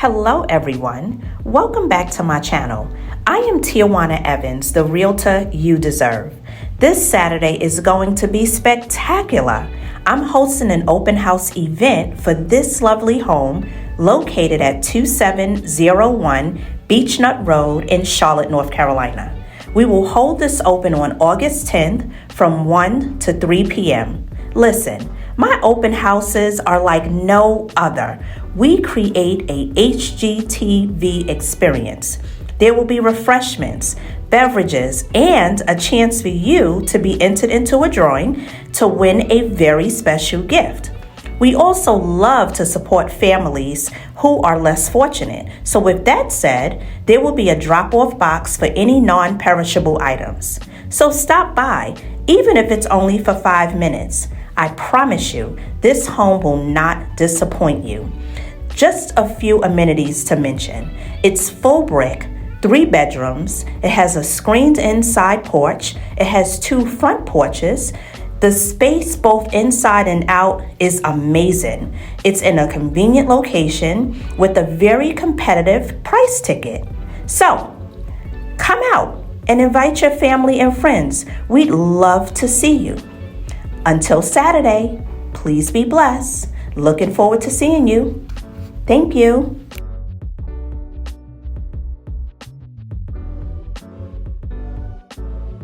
Hello everyone, welcome back to my channel. I am Tijuana Evans, the realtor you deserve. This Saturday is going to be spectacular. I'm hosting an open house event for this lovely home located at 2701 Beech Nut Road in Charlotte, North Carolina. We will hold this open on August 10th from 1 to 3 p.m. Listen, my open houses are like no other. We create a HGTV experience. There will be refreshments, beverages, and a chance for you to be entered into a drawing to win a very special gift. We also love to support families who are less fortunate. So with that said, there will be a drop-off box for any non-perishable items. So stop by, even if it's only for 5 minutes. I promise you, this home will not disappoint you. Just a few amenities to mention. It's full brick, 3 bedrooms. It has a screened-in side porch. It has 2 front porches. The space both inside and out is amazing. It's in a convenient location with a very competitive price ticket. So, come out and invite your family and friends. We'd love to see you. Until Saturday, please be blessed. Looking forward to seeing you. Thank you.